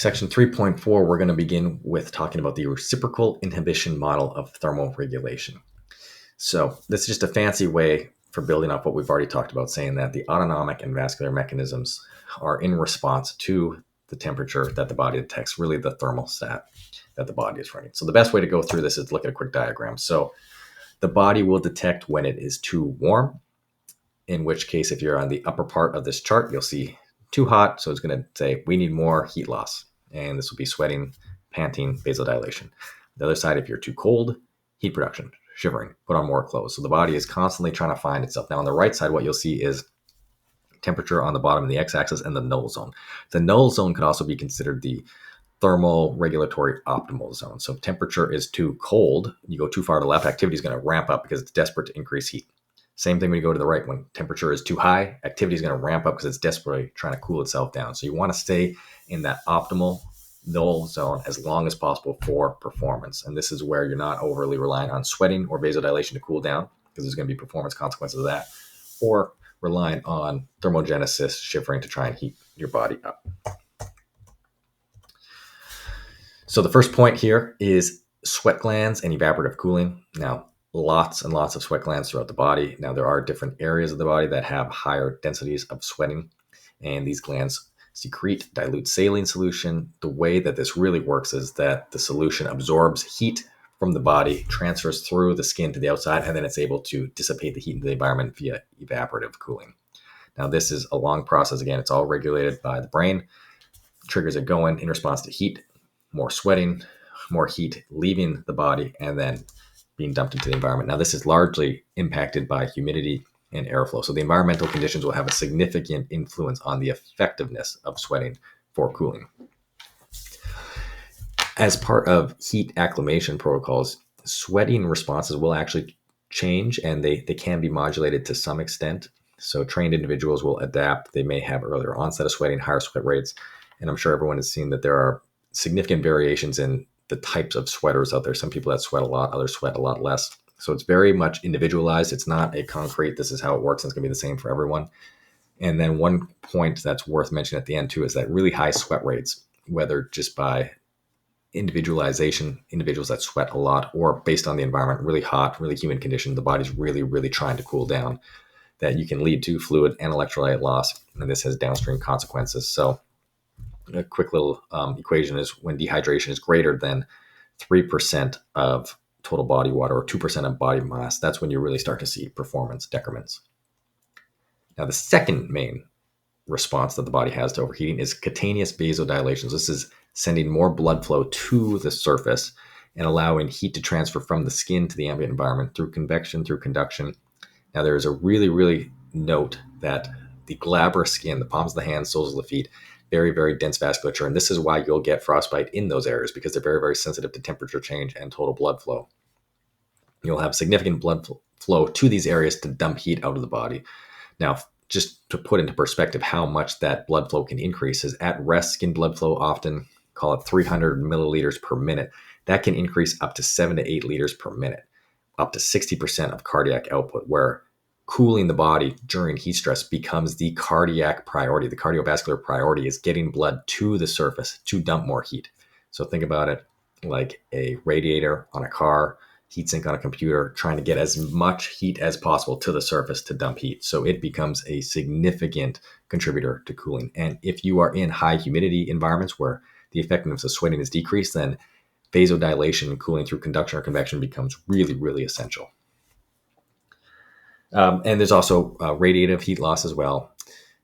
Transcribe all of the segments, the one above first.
Section 3.4, we're going to begin with talking about the reciprocal inhibition model of thermoregulation. So this is just a fancy way for building up what we've already talked about, saying that the autonomic and vascular mechanisms are in response to the temperature that the body detects, really the thermostat that the body is running. So the best way to go through this is to look at a quick diagram. So the body will detect when it is too warm, in which case, if you're on the upper part of this chart, you'll see too hot. So it's going to say we need more heat loss. And this will be sweating, panting, vasodilation. The other side, if you're too cold, heat production, shivering, put on more clothes. So the body is constantly trying to find itself. Now on the right side, what you'll see is temperature on the bottom of the x-axis and the null zone. The null zone could also be considered the thermoregulatory optimal zone. So if temperature is too cold, you go too far to the left, activity is going to ramp up because it's desperate to increase heat. Same thing when you go to the right. When temperature is too high, activity is going to ramp up because it's desperately trying to cool itself down. So you want to stay in that optimal null zone as long as possible for performance. And this is where you're not overly relying on sweating or vasodilation to cool down, because there's going to be performance consequences of that, or relying on thermogenesis, shivering, to try and heat your body up. So the first point here is sweat glands and evaporative cooling. Now, lots and lots of sweat glands throughout the body. Now, there are different areas of the body that have higher densities of sweating, and these glands secrete dilute saline solution. The way that this really works is that the solution absorbs heat from the body, transfers through the skin to the outside, and then it's able to dissipate the heat into the environment via evaporative cooling. Now, this is a long process. Again, it's all regulated by the brain, triggers it going in response to heat, more sweating, more heat leaving the body, and then being dumped into the environment. Now, this is largely impacted by humidity and airflow. So the environmental conditions will have a significant influence on the effectiveness of sweating for cooling. As part of heat acclimation protocols, sweating responses will actually change, and they can be modulated to some extent. So trained individuals will adapt. They may have earlier onset of sweating, higher sweat rates. And I'm sure everyone has seen that there are significant variations in the types of sweaters out there. Some people that sweat a lot, others sweat a lot less. So it's very much individualized. It's not a concrete, this is how it works, and it's going to be the same for everyone. And then one point that's worth mentioning at the end too is that really high sweat rates, whether just by individualization, individuals that sweat a lot, or based on the environment, really hot, really humid conditions, the body's really, really trying to cool down, that you can lead to fluid and electrolyte loss. And this has downstream consequences. So a quick little equation is when dehydration is greater than 3% of total body water or 2% of body mass, that's when you really start to see performance decrements. Now, the second main response that the body has to overheating is cutaneous vasodilation. So this is sending more blood flow to the surface and allowing heat to transfer from the skin to the ambient environment through convection, through conduction. Now, there is a really note that the glabrous skin, the palms of the hands, soles of the feet, very, very dense vasculature. And this is why you'll get frostbite in those areas, because they're very, very sensitive to temperature change and total blood flow. You'll have significant blood flow to these areas to dump heat out of the body. Now, just to put into perspective how much that blood flow can increase is at rest skin blood flow, often call it 300 milliliters per minute. That can increase up to 7 to 8 liters per minute, up to 60% of cardiac output, where cooling the body during heat stress becomes the cardiac priority. The cardiovascular priority is getting blood to the surface to dump more heat. So think about it like a radiator on a car, heatsink on a computer, trying to get as much heat as possible to the surface to dump heat. So it becomes a significant contributor to cooling. And if you are in high humidity environments where the effectiveness of sweating is decreased, then vasodilation, cooling through conduction or convection, becomes really, really essential. And there's also radiative heat loss as well.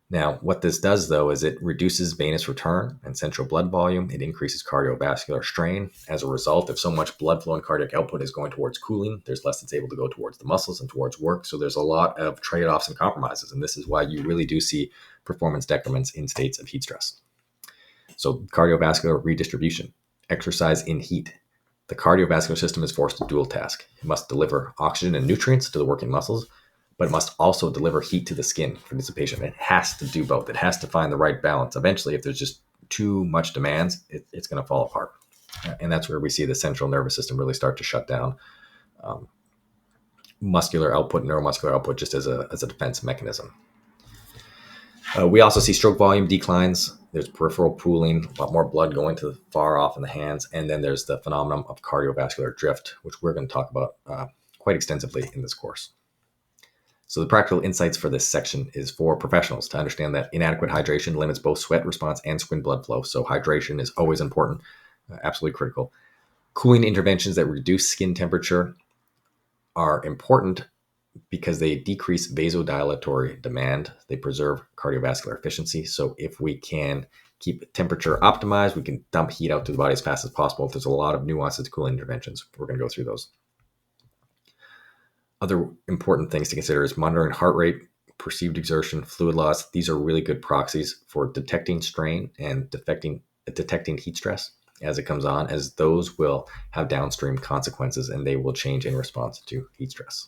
Now, what this does, though, is it reduces venous return and central blood volume. It increases cardiovascular strain. As a result, if so much blood flow and cardiac output is going towards cooling, there's less that's able to go towards the muscles and towards work. So there's a lot of trade-offs and compromises. And this is why you really do see performance decrements in states of heat stress. So cardiovascular redistribution, exercise in heat. The cardiovascular system is forced to dual task. It must deliver oxygen and nutrients to the working muscles, but it must also deliver heat to the skin for dissipation. It has to do both. It has to find the right balance. Eventually, if there's just too much demands, it's going to fall apart. And that's where we see the central nervous system really start to shut down. Muscular output, neuromuscular output, just as a defense mechanism. We also see stroke volume declines. There's peripheral pooling, a lot more blood going to far off in the hands. And then there's the phenomenon of cardiovascular drift, which we're going to talk about quite extensively in this course. So the practical insights for this section is for professionals to understand that inadequate hydration limits both sweat response and skin blood flow. So hydration is always important, absolutely critical. Cooling interventions that reduce skin temperature are important because they decrease vasodilatory demand. They preserve cardiovascular efficiency. So if we can keep temperature optimized, we can dump heat out to the body as fast as possible. There's a lot of nuances to cooling interventions. We're going to go through those. Other important things to consider is monitoring heart rate, perceived exertion, fluid loss. These are really good proxies for detecting strain and detecting heat stress as it comes on, as those will have downstream consequences and they will change in response to heat stress.